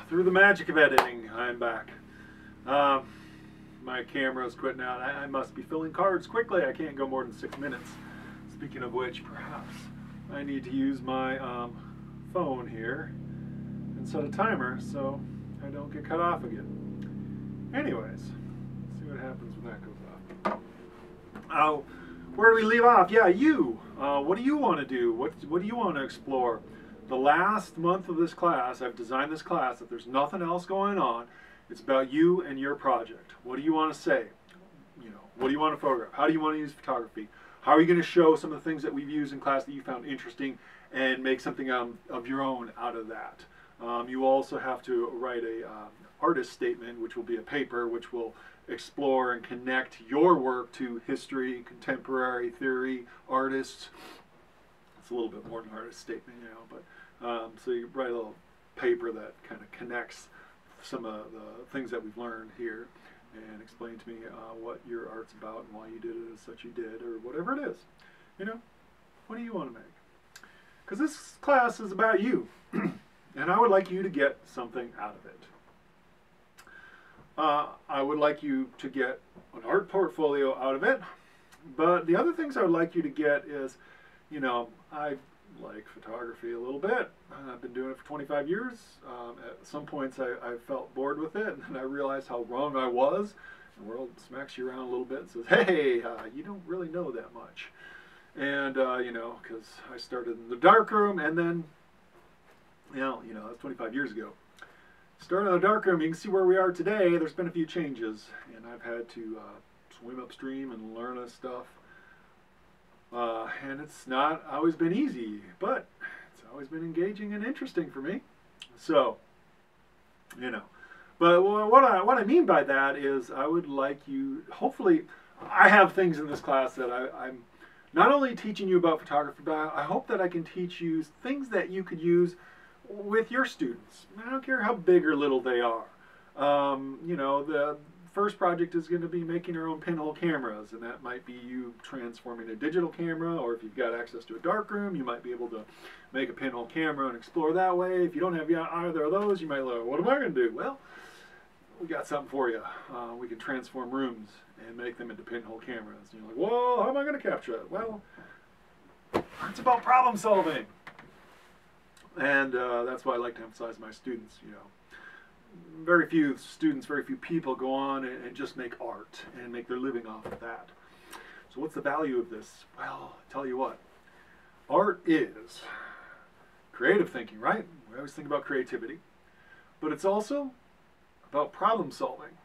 Through the magic of editing, I'm back. My camera's quitting out. I must be filling cards quickly. I can't go more than 6 minutes. Speaking of which, perhaps I need to use my phone here and set a timer so I don't get cut off again. Anyways, let's see what happens when that goes off. Where do we leave off? Yeah, you. What do you want to do? What do you want to explore? The last month of this class, I've designed this class that there's nothing else going on. It's about you and your project. What do you want to say? You know, what do you want to photograph? How do you want to use photography? How are you going to show some of the things that we've used in class that you found interesting and make something of your own out of that? You also have to write a artist statement, which will be a paper, which will explore and connect your work to history, contemporary theory, artists. It's a little bit more than an artist statement, you know, but so you write a little paper that kind of connects some of the things that we've learned here and explain to me what your art's about and why you did it as such you did, or whatever it is. You know, what do you want to make? Because this class is about you, and I would like you to get something out of it. I would like you to get an art portfolio out of it, but the other things I would like you to get is, you know, I like photography a little bit. I've been doing it for 25 years. At some points I felt bored with it, and then I realized how wrong I was. The world smacks you around a little bit and says, hey, you don't really know that much. And, you know, because I started in the darkroom, and then, you know, that's 25 years ago. Started in the darkroom, you can see where we are today. There's been a few changes, and I've had to swim upstream and learn this stuff. And it's not always been easy, but it's always been engaging and interesting for me. So, you know, but what I mean by that is I would like you, hopefully, I have things in this class that I'm not only teaching you about photography, but I hope that I can teach you things that you could use with your students. I don't care how big or little they are. You know, the first project is going to be making your own pinhole cameras, and that might be you transforming a digital camera, or if you've got access to a darkroom, you might be able to make a pinhole camera and explore that way. If you don't have either of those, you might like, what am I going to do? Well, we got something for you. We can transform rooms and make them into pinhole cameras. And you're like, whoa, how am I going to capture it? Well, it's about problem solving. And that's why I like to emphasize my students, you know. Very few students, very few people go on and just make art and make their living off of that. So what's the value of this? Well, I tell you what, art is creative thinking, right? We always think about creativity, but it's also about problem solving.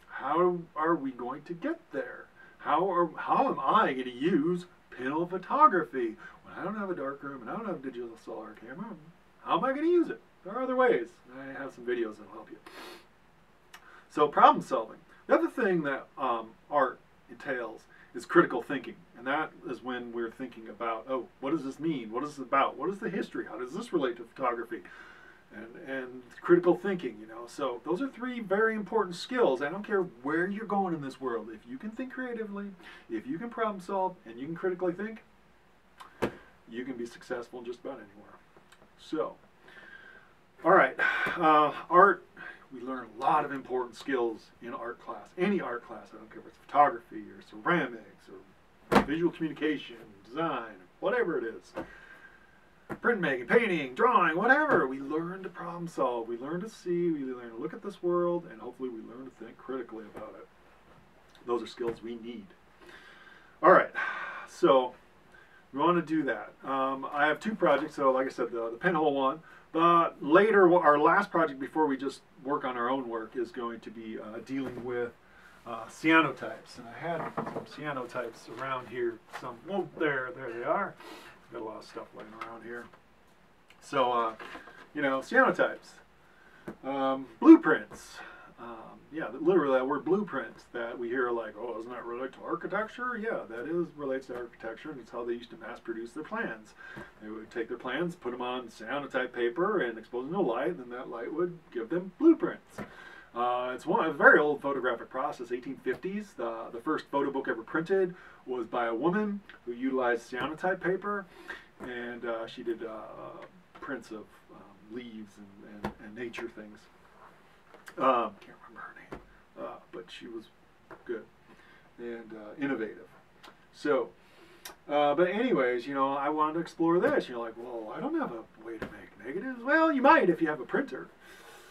How are we going to get there? How am I going to use pinhole photography when I don't have a darkroom and I don't have a digital solar camera? How am I going to use it? There are other ways. I have some videos that will help you. So problem solving. The other thing that art entails is critical thinking. And that is when we're thinking about, oh, what does this mean? What is this about? What is the history? How does this relate to photography? And critical thinking, you know. So those are three very important skills. I don't care where you're going in this world. If you can think creatively, if you can problem solve, and you can critically think, you can be successful just about anywhere. So, all right, art, we learn a lot of important skills in art class. Any art class, I don't care if it's photography or ceramics or visual communication, design, whatever it is. Printmaking, painting, drawing, whatever. We learn to problem solve, we learn to see, we learn to look at this world, and hopefully we learn to think critically about it. Those are skills we need. All right, so we want to do that. I have two projects, so like I said, the pinhole one. But later, our last project before we just work on our own work is going to be dealing with cyanotypes. And I had some cyanotypes around here. Some, oh, there they are. Got a lot of stuff laying around here. So, you know, cyanotypes, blueprints. Yeah, literally that word blueprint that we hear like, oh, doesn't that relate to architecture? Yeah, that relates to architecture, and it's how they used to mass produce their plans. They would take their plans, put them on cyanotype paper, and expose them to light, and then that light would give them blueprints. It's a very old photographic process, 1850s. The first photo book ever printed was by a woman who utilized cyanotype paper, and she did prints of leaves and nature things. Can't remember her name, but she was good and innovative. So, but anyways, you know, I wanted to explore this. You're like, well, I don't have a way to make negatives. Well, you might if you have a printer.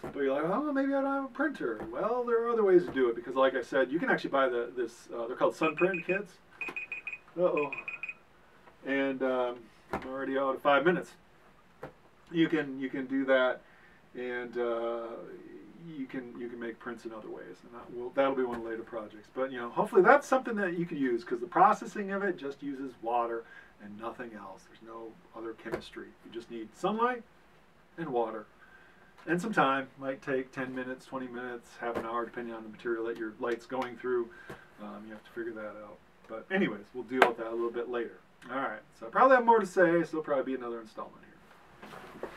But you're like, oh, maybe I don't have a printer. Well, there are other ways to do it because, like I said, you can actually buy they're called sun print kits. Uh-oh. And I'm already out of 5 minutes. You can do that, and you can make prints in other ways, and that'll be one of the later projects. But you know, hopefully that's something that you could use because the processing of it just uses water and nothing else. There's no other chemistry. You just need sunlight and water. And some time, might take 10 minutes, 20 minutes, half an hour, depending on the material that your light's going through. You have to figure that out. But anyways, we'll deal with that a little bit later. All right, so I probably have more to say, so there'll probably be another installment here.